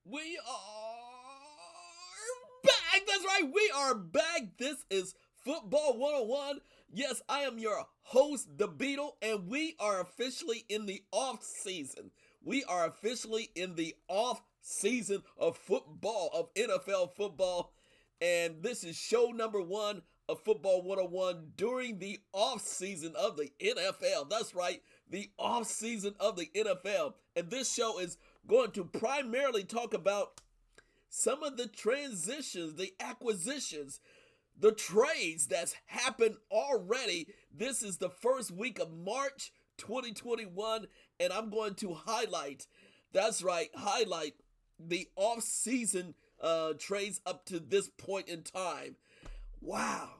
We are back. That's right. We are back. This is Football 101. Yes, I am your host, The Beetle, and we are officially in the off season. We are officially in the off season of football, of NFL football. And this is show number one of Football 101 during the off season of the NFL. That's right, the off season of the NFL. And this show is going to primarily talk about some of the transitions, the acquisitions, the trades that's happened already. This is the first week of March 2021, and I'm going to highlight, that's right, highlight the off-season trades up to this point in time. Wow.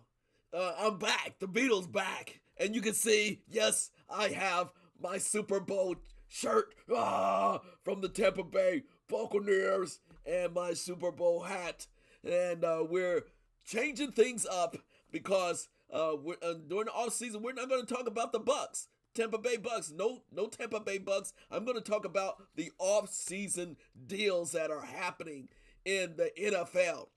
I'm back. The Beatles back. And you can see, yes, I have my Super Bowl shirt from the Tampa Bay Buccaneers and my Super Bowl hat. And we're changing things up because during the offseason, we're not going to talk about the Bucks. Tampa Bay Bucks. No Tampa Bay Bucks. I'm going to talk about the off-season deals that are happening in the NFL.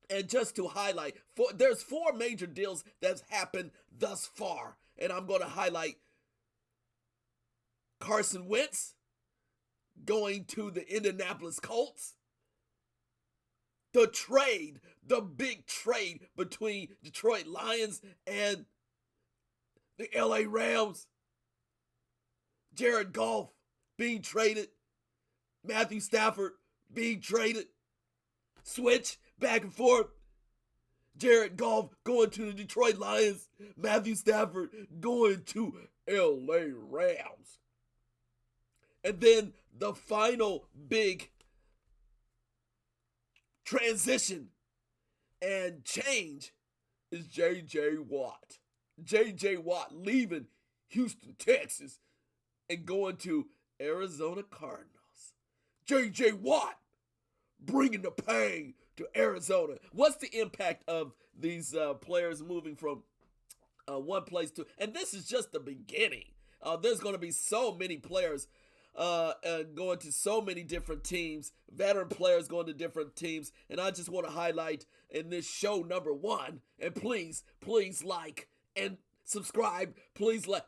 And just to highlight, there's four major deals that's happened thus far. And I'm going to highlight Carson Wentz going to the Indianapolis Colts. The trade, the big trade between Detroit Lions and the LA Rams. Jared Goeff being traded. Matthew Stafford being traded. Switch back and forth. Jared Goeff going to the Detroit Lions. Matthew Stafford going to LA Rams. And then the final big transition and change is J.J. Watt. J.J. Watt leaving Houston, Texas, and going to Arizona Cardinals. J.J. Watt bringing the pain to Arizona. What's the impact of these players moving from one place to, and this is just the beginning. There's going to be so many players going to so many different teams, veteran players going to different teams, and I just want to highlight in this show number one, and please like and subscribe. Please like.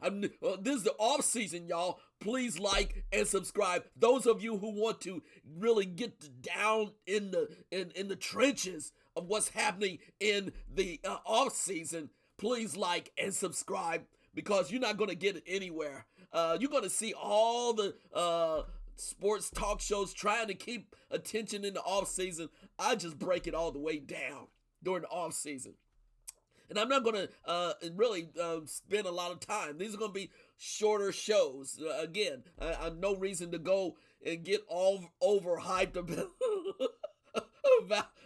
This is the off season, y'all. Please like and subscribe. Those of you who want to really get down in the trenches of what's happening in the off season, please like and subscribe, because you're not going to get it anywhere. You're going to see all the sports talk shows trying to keep attention in the off season. I just break it all the way down during the off season. And I'm not going to really spend a lot of time. These are going to be shorter shows. Again, I no reason to go and get all overhyped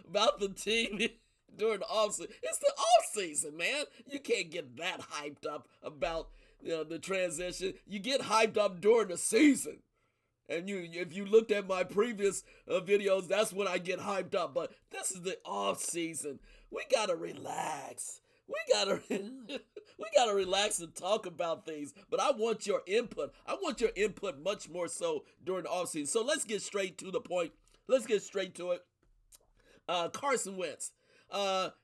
about the team during the offseason. It's the offseason, man. You can't get that hyped up about the transition. You get hyped up during the season. And if you looked at my previous videos, that's when I get hyped up. But this is the off season. We gotta relax. We gotta relax and talk about things. But I want your input. I want your input much more so during the offseason. So let's get straight to the point. Let's get straight to it. Carson Wentz.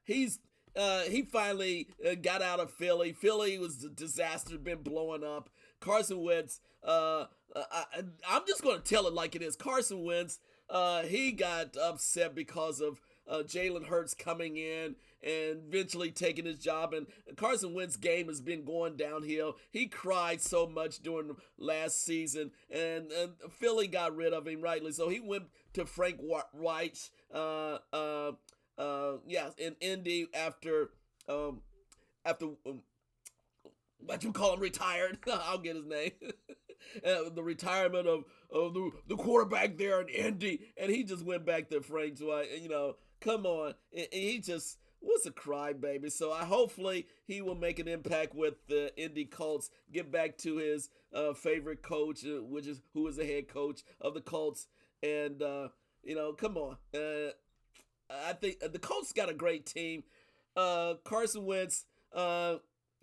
He finally got out of Philly. Philly was a disaster, been blowing up. Carson Wentz. I'm just going to tell it like it is. Carson Wentz. He got upset because of Jalen Hurts coming in and eventually taking his job. And Carson Wentz's game has been going downhill. He cried so much during last season, and Philly got rid of him, rightly so. He went to Frank Reich, in Indy after what you call him, retired. I'll get his name. The retirement of the quarterback there in Indy, and he just went back to Frank's way. Come on, and he just was a crybaby. So hopefully he will make an impact with the Indy Colts. Get back to his favorite coach, who is the head coach of the Colts, and come on. I think the Colts got a great team. Carson Wentz,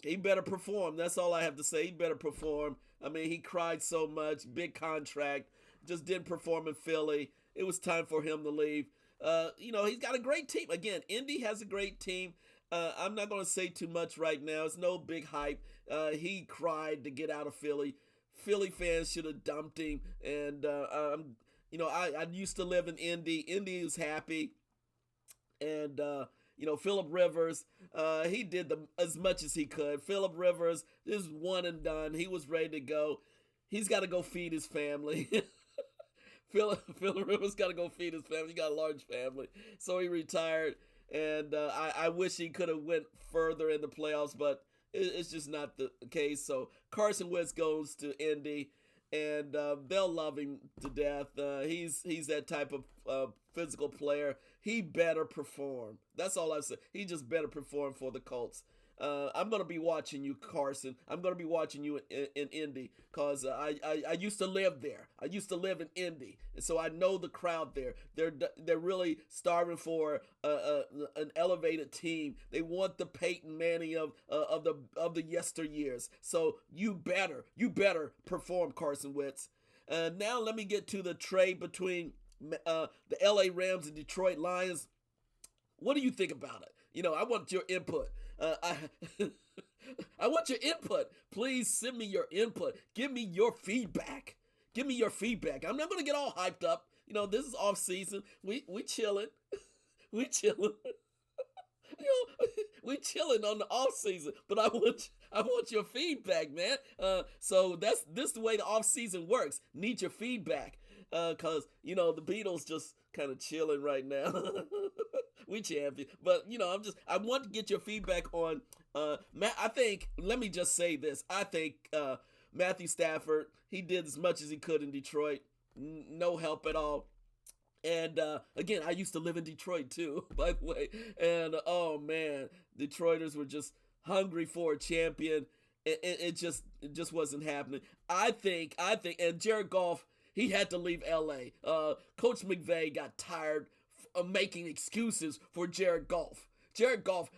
he better perform. That's all I have to say. He better perform. I mean, he cried so much. Big contract. just didn't perform in Philly. It was time for him to leave. He's got a great team. Again, Indy has a great team. I'm not going to say too much right now. It's no big hype. He cried to get out of Philly. Philly fans should have dumped him. And I used to live in Indy. Indy is happy. And Phillip Rivers, he did as much as he could. Phillip Rivers is one and done. He was ready to go. He's got to go feed his family. Phillip Rivers got to go feed his family. He got a large family, so he retired. And I wish he could have went further in the playoffs, but it's just not the case. So Carson Wentz goes to Indy, and they'll love him to death. He's that type of physical player. He better perform. That's all I say. He just better perform for the Colts. I'm going to be watching you, Carson. I'm going to be watching you in Indy because I used to live there. I used to live in Indy, and so I know the crowd there. They're really starving for an elevated team. They want the Peyton Manning of the yesteryears. So you better perform, Carson Wentz. Now let me get to the trade between the LA Rams and Detroit Lions. What do you think about it? I want your input. I want your input. Please send me your input. Give me your feedback. I'm not going to get all hyped up. This is off season. We chilling. We chilling. We chilling on the off season. But I want your feedback, man. So this is the way the off season works. Need your feedback. Cause the Beatles just kind of chilling right now. We champion, but I want to get your feedback on Matt. Let me just say this. I think Matthew Stafford, he did as much as he could in Detroit. No help at all. And again, I used to live in Detroit too, by the way. And oh man, Detroiters were just hungry for a champion. It just wasn't happening. I think, and Jared Goff, he had to leave LA. Coach McVay got tired of making excuses for Jared Goff. Jared Goff,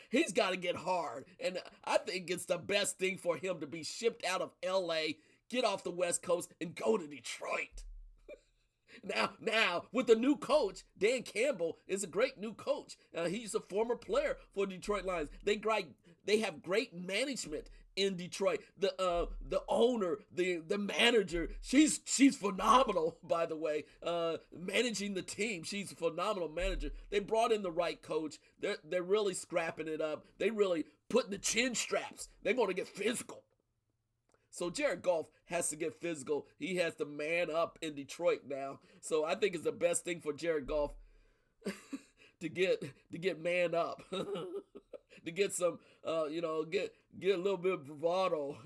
he's got to get hard. And I think it's the best thing for him to be shipped out of LA, get off the West Coast, and go to Detroit. Now, with the new coach, Dan Campbell is a great new coach. He's a former player for Detroit Lions. They have great management in Detroit. The owner, the manager, she's phenomenal, by the way. Managing the team, she's a phenomenal manager. They brought in the right coach. They're really scrapping it up. They really putting the chin straps. They're going to get physical. So Jared Goff has to get physical. He has to man up in Detroit now. So I think it's the best thing for Jared Goff to get man up, to get some, get a little bit of bravado,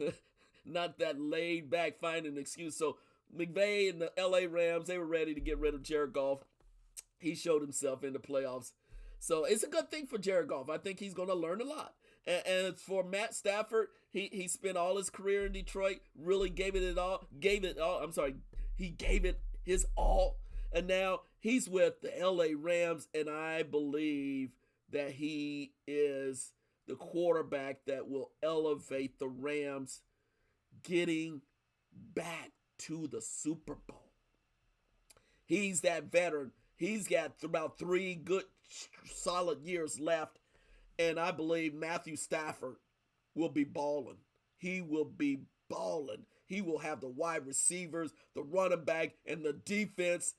not that laid back finding an excuse. So McVay and the LA Rams, they were ready to get rid of Jared Goff. He showed himself in the playoffs. So it's a good thing for Jared Goff. I think he's going to learn a lot. And for Matt Stafford, he spent all his career in Detroit, really gave it all. He gave it his all. And now he's with the LA Rams, and I believe that he is the quarterback that will elevate the Rams getting back to the Super Bowl. He's that veteran. He's got about 3 good, solid years left. And I believe Matthew Stafford will be balling. He will be balling. He will have the wide receivers, the running back, and the defense.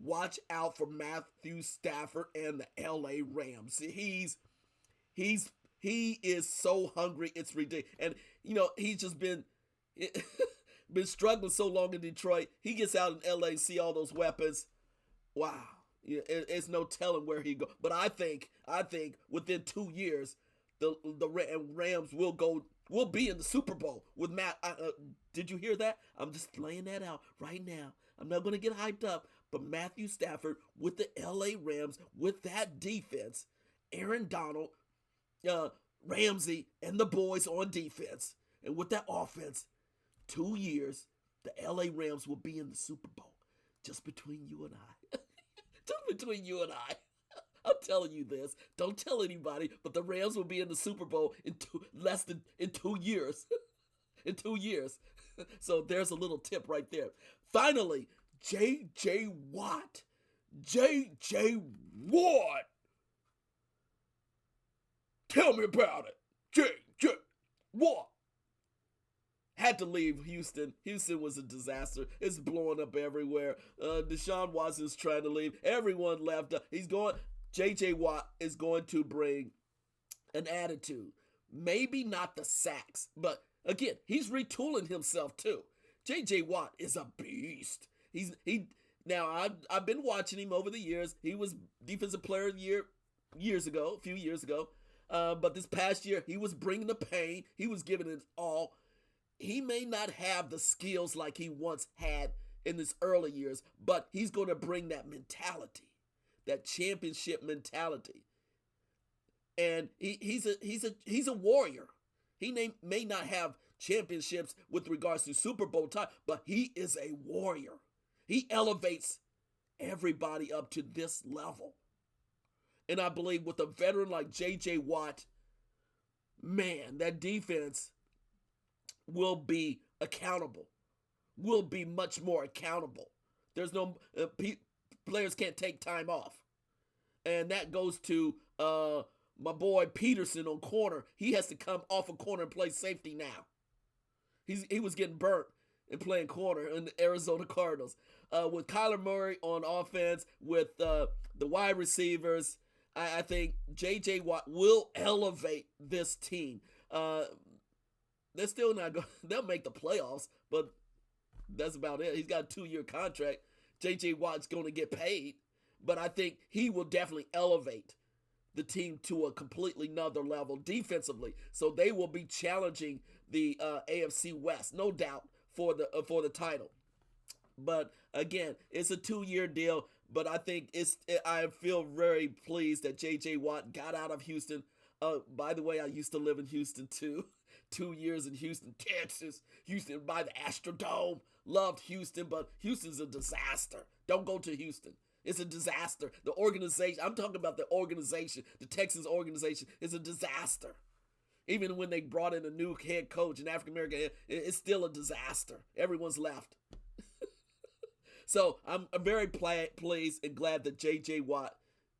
Watch out for Matthew Stafford and the LA Rams. He is so hungry, it's ridiculous. And he's just been struggling so long in Detroit. He gets out in LA, see all those weapons. Wow. It's no telling where he go. But I think within 2 years, the Rams will be in the Super Bowl with Matt. Did you hear that? I'm just laying that out right now. I'm not going to get hyped up, but Matthew Stafford with the LA Rams, with that defense, Aaron Donald, Ramsey, and the boys on defense, and with that offense, 2 years, the LA Rams will be in the Super Bowl. Just between you and I. Just between you and I. I'm telling you this. Don't tell anybody, but the Rams will be in the Super Bowl in 2 years. In 2 years. So there's a little tip right there. Finally, J.J. Watt. J.J. Watt. Tell me about it. J.J. Watt. Had to leave Houston. Houston was a disaster. It's blowing up everywhere. Deshaun Watson's trying to leave. Everyone left. He's going. J.J. Watt is going to bring an attitude. Maybe not the sacks, but again, he's retooling himself too. J.J. Watt is a beast. Now I've been watching him over the years. He was Defensive Player of the Year a few years ago. But this past year, he was bringing the pain. He was giving it all. He may not have the skills like he once had in his early years, but he's going to bring that mentality, that championship mentality. And he's a warrior. He may not have championships with regards to Super Bowl time, but he is a warrior. He elevates everybody up to this level. And I believe with a veteran like J.J. Watt, man, that defense will be accountable, will be much more accountable. There's no, players can't take time off. And that goes to my boy Peterson on corner. He has to come off a corner and play safety now. He was getting burnt and playing corner in the Arizona Cardinals. With Kyler Murray on offense, with the wide receivers, I think J.J. Watt will elevate this team. They're still not going. They'll make the playoffs, but that's about it. He's got a 2-year contract. J.J. Watt's going to get paid, but I think he will definitely elevate the team to a completely another level defensively. So they will be challenging the AFC West, no doubt, for the title. But again, it's a 2-year deal. But I think I feel very pleased that J.J. Watt got out of Houston. By the way, I used to live in Houston too. 2 years in Houston, Texas. Houston by the Astrodome. Loved Houston, but Houston's a disaster. Don't go to Houston. It's a disaster. The organization, I'm talking about the organization, the Texans organization is a disaster. Even when they brought in a new head coach, an African-American head, it's still a disaster. Everyone's left. So I'm very pleased and glad that J.J. Watt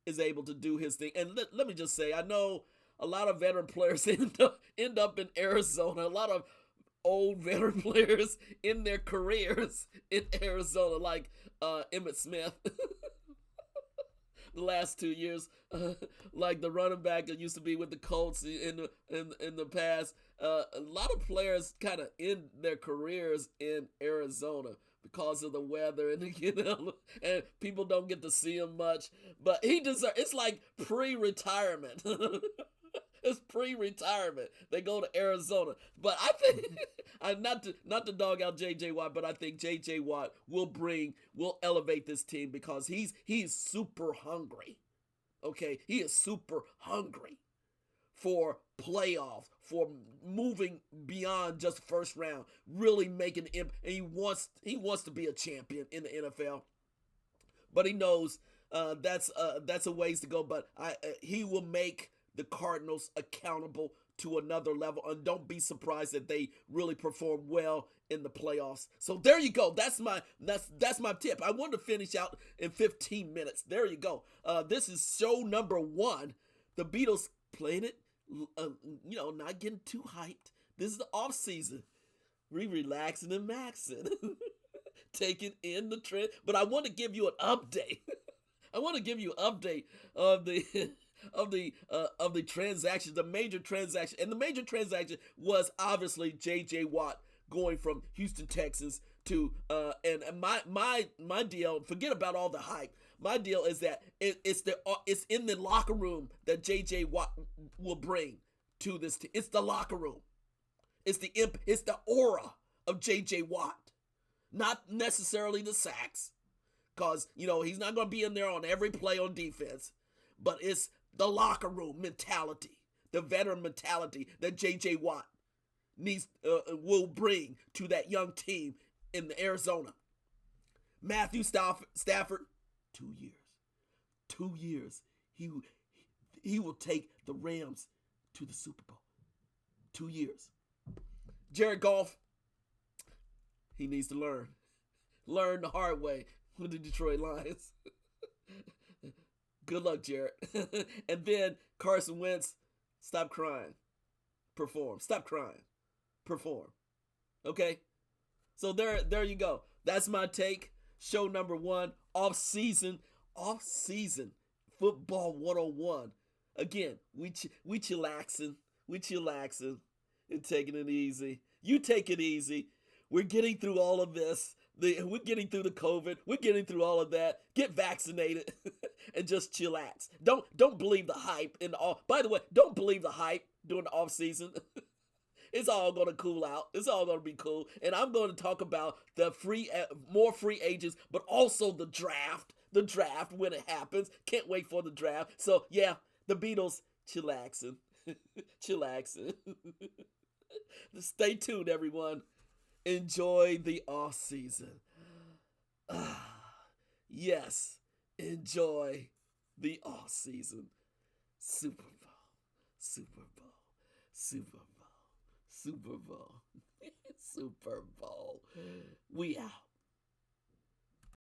is able to do his thing. And let me just say, I know a lot of veteran players end up in Arizona. A lot of old veteran players in their careers in Arizona, like Emmitt Smith. The last 2 years, like the running back that used to be with the Colts in the past. A lot of players kind of end their careers in Arizona because of the weather, and and people don't get to see him much. But he deserves. It's like pre-retirement. It's pre-retirement. They go to Arizona. But I think not to dog out J.J. Watt, but I think J.J. Watt will elevate this team because he's super hungry. Okay, he is super hungry for playoffs, for moving beyond just first round, really making and he wants to be a champion in the NFL. But he knows that's a ways to go. But he will make the Cardinals accountable to another level, and don't be surprised that they really perform well in the playoffs. So there you go. That's my tip. I wanted to finish out in 15 minutes. There you go. This is show number 1. The Beatles playing it, not getting too hyped. This is the off season. We relaxing and maxing, taking in the trend. But I want to give you an update. I want to give you an update of the transaction, the major transaction. And the major transaction was obviously J.J. Watt going from Houston Texans to and my deal, forget about all the hype. My deal is that it's in the locker room that J.J. Watt will bring to this team. It's the locker room. It's the aura of J.J. Watt. Not necessarily the sacks, because he's not going to be in there on every play on defense, but it's the locker room mentality, the veteran mentality that J.J. Watt will bring to that young team in Arizona. Matthew Stafford, 2 years. 2 years. He will take the Rams to the Super Bowl. 2 years. Jared Goeff, He needs to learn the hard way with the Detroit Lions. Good luck, Jarrett. And then Carson Wentz, stop crying. Perform. Stop crying. Perform. Okay? So there you go. That's my take. Show number 1, off-season football 101. Again, we chillaxing. We chillaxing and taking it easy. You take it easy. We're getting through all of this. We're getting through the COVID. We're getting through all of that. Get vaccinated and just chillax. Don't believe the hype in the off. By the way, don't believe the hype during the off season. It's all going to cool out. It's all going to be cool. And I'm going to talk about the more free agents, but also the draft. The draft when it happens. Can't wait for the draft. So yeah, the Beatles chillaxing. Chillaxing. Stay tuned, everyone. Enjoy the off season. Yes, enjoy the off season. Super Bowl, Super Bowl, Super Bowl, Super Bowl, Super Bowl. We out.